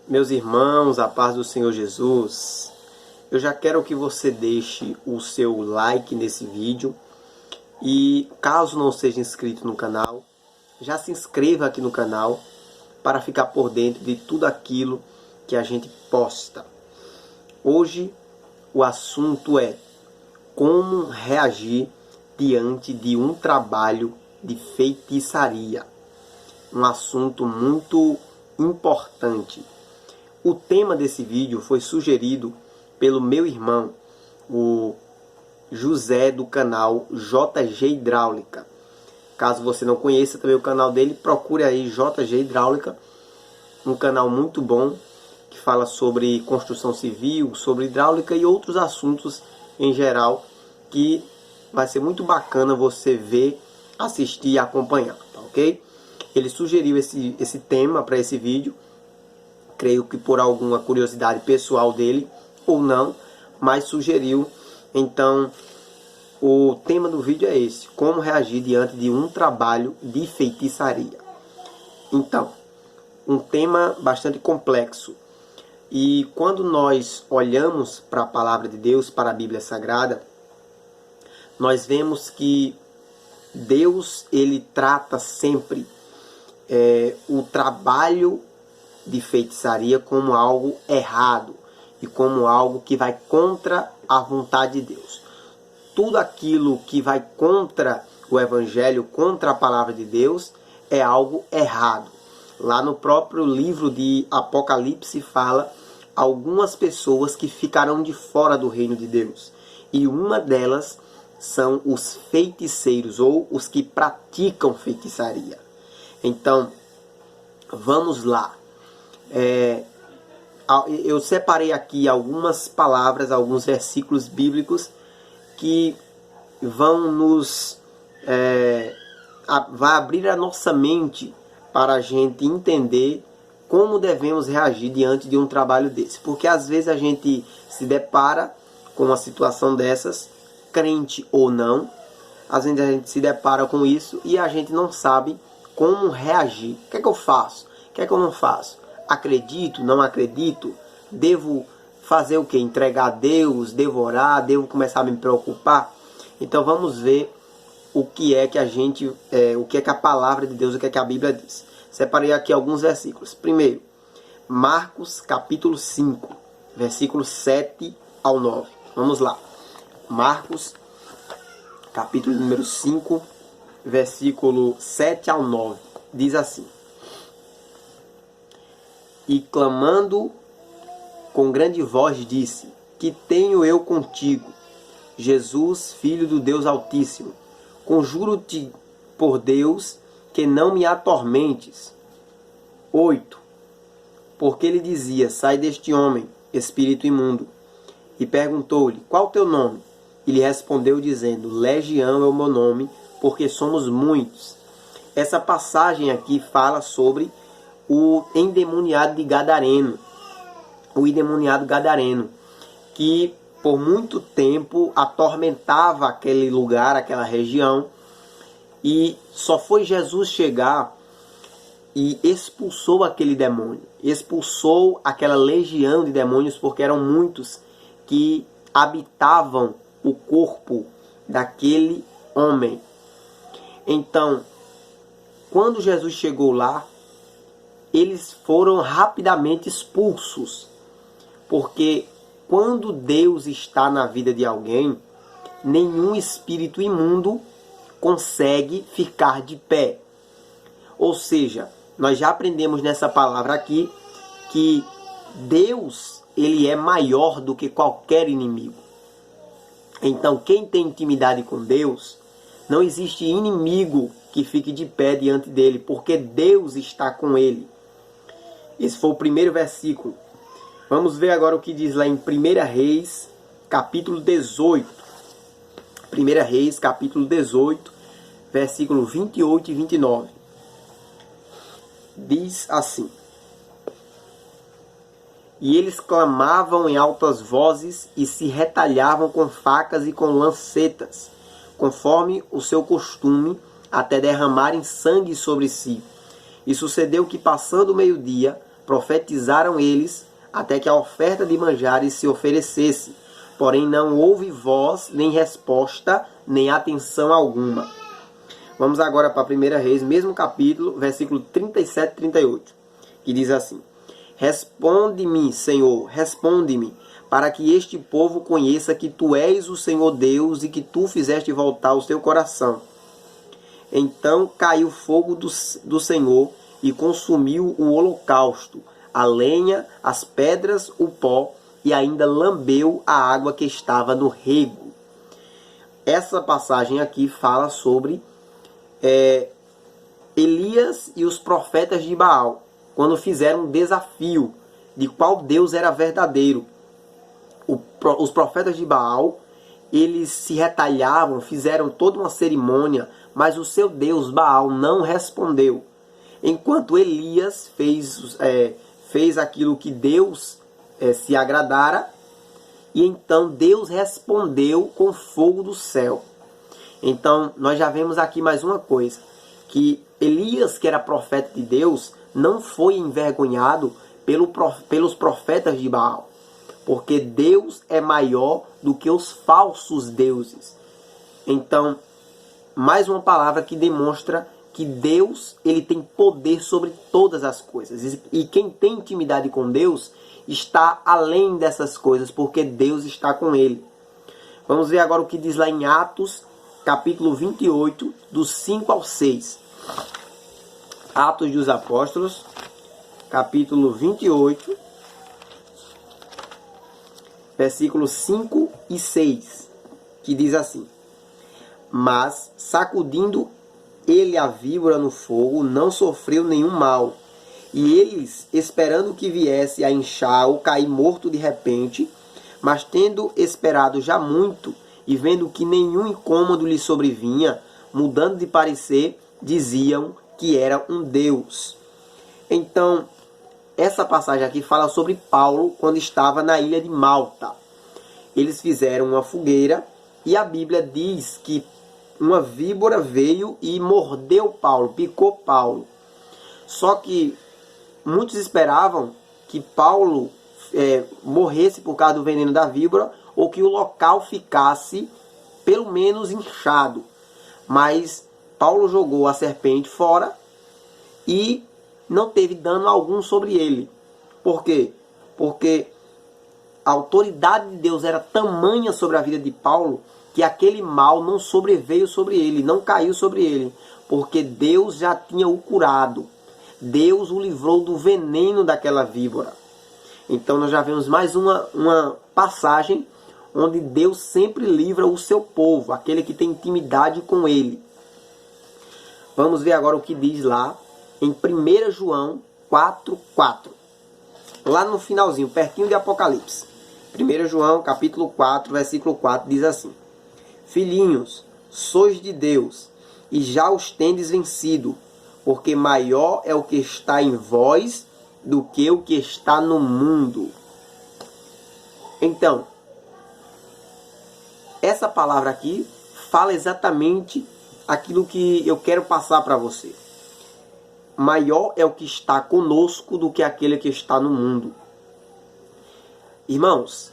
Meus irmãos, a paz do Senhor Jesus, eu já quero que você deixe o seu like nesse vídeo e, caso não seja inscrito no canal, já se inscreva aqui no canal para ficar por dentro de tudo aquilo que a gente posta. Hoje o assunto é como reagir diante de um trabalho de feitiçaria. Um assunto muito importante. O tema desse vídeo foi sugerido pelo meu irmão, o José, do canal JG Hidráulica. Caso você não conheça também o canal dele, procure aí JG Hidráulica, um canal muito bom que fala sobre construção civil, sobre hidráulica e outros assuntos em geral, que vai ser muito bacana você ver, assistir e acompanhar, tá ok? Ele sugeriu esse tema para esse vídeo, creio que por alguma curiosidade pessoal dele ou não, mas sugeriu. Então, o tema do vídeo é esse: como reagir diante de um trabalho de feitiçaria. Então, um tema bastante complexo. E quando nós olhamos para a palavra de Deus, para a Bíblia Sagrada, nós vemos que Deus, ele trata sempre o trabalho de feitiçaria como algo errado e como algo que vai contra a vontade de Deus. Tudo aquilo que vai contra o Evangelho, contra a palavra de Deus, é algo errado. Lá no próprio livro de Apocalipse fala algumas pessoas que ficarão de fora do reino de Deus. E uma delas são os feiticeiros, ou os que praticam feitiçaria. Então, vamos lá. Eu separei aqui algumas palavras, alguns versículos bíblicos que vão vai abrir a nossa mente para a gente entender como devemos reagir diante de um trabalho desse. Porque às vezes a gente se depara com uma situação dessas, crente ou não, às vezes a gente se depara com isso e a gente não sabe como reagir. O que é que eu faço? O que é que eu não faço? Acredito? Não acredito? Devo fazer o que? Entregar a Deus? Devo orar? Devo começar a me preocupar? Então vamos ver o que é que o que é que a palavra de Deus, o que é que a Bíblia diz. Separei aqui alguns versículos. Primeiro, Marcos capítulo 5, versículos 7 ao 9. Vamos lá. Marcos capítulo número 5, versículo 7 ao 9. Diz assim: E clamando com grande voz disse: Que tenho eu contigo, Jesus, Filho do Deus Altíssimo? Conjuro-te por Deus que não me atormentes. 8. Porque ele dizia: Sai deste homem, espírito imundo. E perguntou-lhe: Qual o teu nome? E lhe respondeu dizendo: Legião é o meu nome, porque somos muitos. Essa passagem aqui fala sobre o endemoniado de Gadareno. O endemoniado Gadareno, que por muito tempo atormentava aquele lugar, aquela região, e só foi Jesus chegar e expulsou aquele demônio, expulsou aquela legião de demônios, porque eram muitos que habitavam o corpo daquele homem. Então, quando Jesus chegou lá, eles foram rapidamente expulsos, porque quando Deus está na vida de alguém, nenhum espírito imundo consegue ficar de pé. Ou seja, nós já aprendemos nessa palavra aqui que Deus, ele é maior do que qualquer inimigo. Então, quem tem intimidade com Deus, não existe inimigo que fique de pé diante dele, porque Deus está com ele. Esse foi o primeiro versículo. Vamos ver agora o que diz lá em 1 Reis, capítulo 18. 1 Reis, capítulo 18, versículo 28 e 29. Diz assim: E eles clamavam em altas vozes e se retalhavam com facas e com lancetas, conforme o seu costume, até derramarem sangue sobre si. E sucedeu que, passando o meio-dia, Profetizaram eles até que a oferta de manjares se oferecesse. Porém não houve voz, nem resposta, nem atenção alguma. Vamos agora para 1 Reis, mesmo capítulo, versículo 37 e 38, que diz assim: Responde-me, Senhor, responde-me, para que este povo conheça que Tu és o Senhor Deus e que Tu fizeste voltar o seu coração. Então caiu fogo do Senhor e consumiu o holocausto, a lenha, as pedras, o pó, e ainda lambeu a água que estava no rego. Essa passagem aqui fala sobre Elias e os profetas de Baal, quando fizeram um desafio de qual Deus era verdadeiro. Os profetas de Baal, eles se retalhavam, fizeram toda uma cerimônia, mas o seu Deus, Baal, não respondeu. Enquanto Elias fez aquilo que Deus se agradara, e então Deus respondeu com fogo do céu. Então, nós já vemos aqui mais uma coisa, que Elias, que era profeta de Deus, não foi envergonhado pelos profetas de Baal, porque Deus é maior do que os falsos deuses. Então, mais uma palavra que demonstra que Deus, ele tem poder sobre todas as coisas. E quem tem intimidade com Deus está além dessas coisas, porque Deus está com ele. Vamos ver agora o que diz lá em Atos, capítulo 28, dos 5 ao 6. Atos dos Apóstolos, capítulo 28, versículos 5 e 6, que diz assim: Mas, sacudindo ele a víbora no fogo, não sofreu nenhum mal. E eles, esperando que viesse a inchá-lo, cair morto de repente, mas tendo esperado já muito, e vendo que nenhum incômodo lhe sobrevinha, mudando de parecer, diziam que era um deus. Então, essa passagem aqui fala sobre Paulo quando estava na ilha de Malta. Eles fizeram uma fogueira e a Bíblia diz que uma víbora veio e mordeu Paulo, picou Paulo. Só que muitos esperavam que Paulo morresse por causa do veneno da víbora, ou que o local ficasse pelo menos inchado. Mas Paulo jogou a serpente fora e não teve dano algum sobre ele. Por quê? Porque a autoridade de Deus era tamanha sobre a vida de Paulo que aquele mal não sobreveio sobre ele, não caiu sobre ele, porque Deus já tinha o curado. Deus o livrou do veneno daquela víbora. Então nós já vemos mais uma passagem onde Deus sempre livra o seu povo, aquele que tem intimidade com ele. Vamos ver agora o que diz lá em 1 João 4:4. Lá no finalzinho, pertinho de Apocalipse. 1 João capítulo 4, versículo 4 diz assim: Filhinhos, sois de Deus, e já os tendes vencido, porque maior é o que está em vós do que o que está no mundo. Então, essa palavra aqui fala exatamente aquilo que eu quero passar para você. Maior é o que está conosco do que aquele que está no mundo. Irmãos,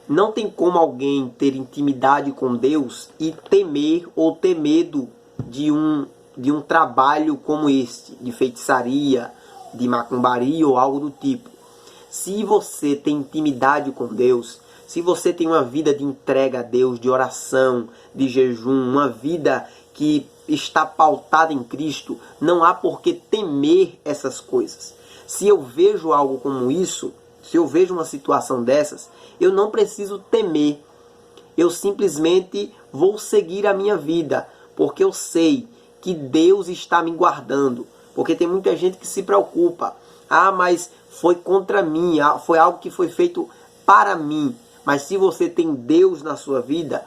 não tem como alguém ter intimidade com Deus e temer ou ter medo de um trabalho como este, de feitiçaria, de macumbaria ou algo do tipo. Se você tem intimidade com Deus, se você tem uma vida de entrega a Deus, de oração, de jejum, uma vida que está pautada em Cristo, não há por que temer essas coisas. Se eu vejo algo como isso, se eu vejo uma situação dessas, eu não preciso temer. Eu simplesmente vou seguir a minha vida, porque eu sei que Deus está me guardando. Porque tem muita gente que se preocupa. Ah, mas foi contra mim, foi algo que foi feito para mim. Mas se você tem Deus na sua vida,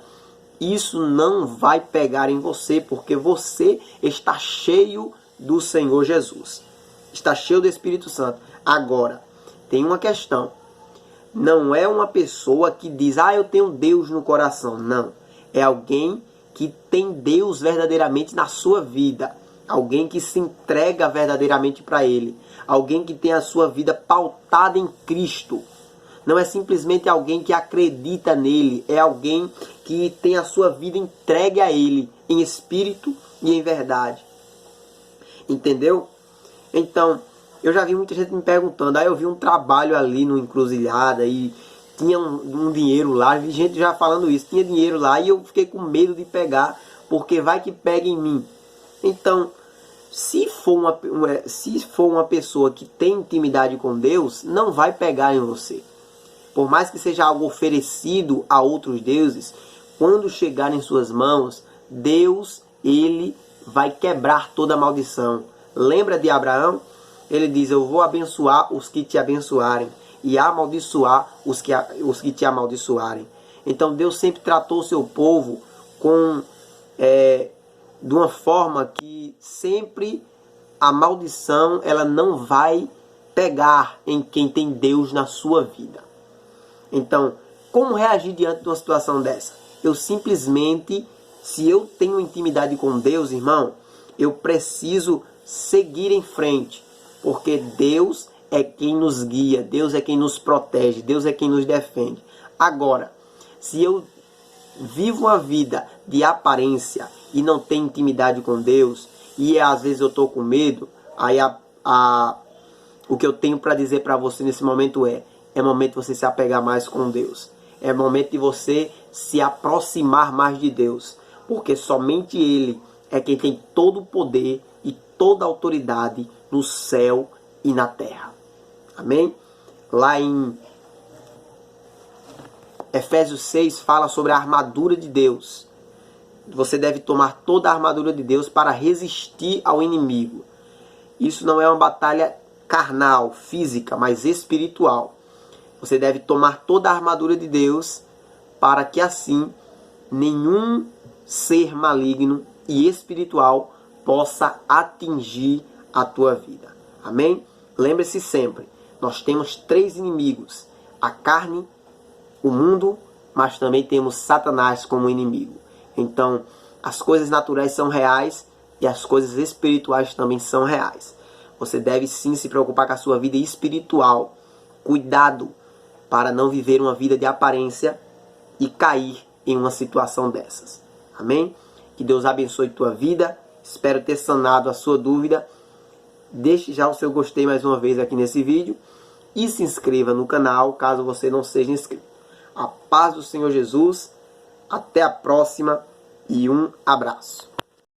isso não vai pegar em você, porque você está cheio do Senhor Jesus. Está cheio do Espírito Santo. Agora, tem uma questão. Não é uma pessoa que diz, eu tenho Deus no coração. Não. É alguém que tem Deus verdadeiramente na sua vida. Alguém que se entrega verdadeiramente para Ele. alguém que tem a sua vida pautada em Cristo. Não é simplesmente alguém que acredita nele, é alguém que tem a sua vida entregue a ele, em espírito e em verdade. Entendeu? Então, eu já vi muita gente me perguntando, eu vi um trabalho ali no Encruzilhada e tinha um dinheiro lá, vi gente já falando isso, tinha dinheiro lá e eu fiquei com medo de pegar, porque vai que pega em mim. Então, se for uma pessoa que tem intimidade com Deus, não vai pegar em você. Por mais que seja algo oferecido a outros deuses, quando chegar em suas mãos, Deus, ele vai quebrar toda a maldição. Lembra de Abraão? Ele diz, eu vou abençoar os que te abençoarem e amaldiçoar os que te amaldiçoarem. Então Deus sempre tratou o seu povo de uma forma que sempre a maldição ela não vai pegar em quem tem Deus na sua vida. Então, como reagir diante de uma situação dessa? Eu simplesmente, se eu tenho intimidade com Deus, irmão, eu preciso seguir em frente, porque Deus é quem nos guia, Deus é quem nos protege, Deus é quem nos defende. Agora, se eu vivo uma vida de aparência e não tenho intimidade com Deus, e às vezes eu estou com medo, aí o que eu tenho para dizer para você nesse momento é momento de você se apegar mais com Deus. É momento de você se aproximar mais de Deus, porque somente Ele é quem tem todo o poder e toda a autoridade no céu e na terra. Amém? Lá em Efésios 6 fala sobre a armadura de Deus. Você deve tomar toda a armadura de Deus para resistir ao inimigo. Isso não é uma batalha carnal, física, mas espiritual. Você deve tomar toda a armadura de Deus para que assim nenhum ser maligno e espiritual possa atingir a tua vida. Amém? Lembre-se sempre, nós temos 3 inimigos. A carne, o mundo, mas também temos Satanás como inimigo. Então, as coisas naturais são reais e as coisas espirituais também são reais. Você deve sim se preocupar com a sua vida espiritual. Cuidado para não viver uma vida de aparência e cair em uma situação dessas. Amém? Que Deus abençoe tua vida. Espero ter sanado a sua dúvida. Deixe já o seu gostei mais uma vez aqui nesse vídeo. E se inscreva no canal caso você não seja inscrito. A paz do Senhor Jesus. Até a próxima e um abraço.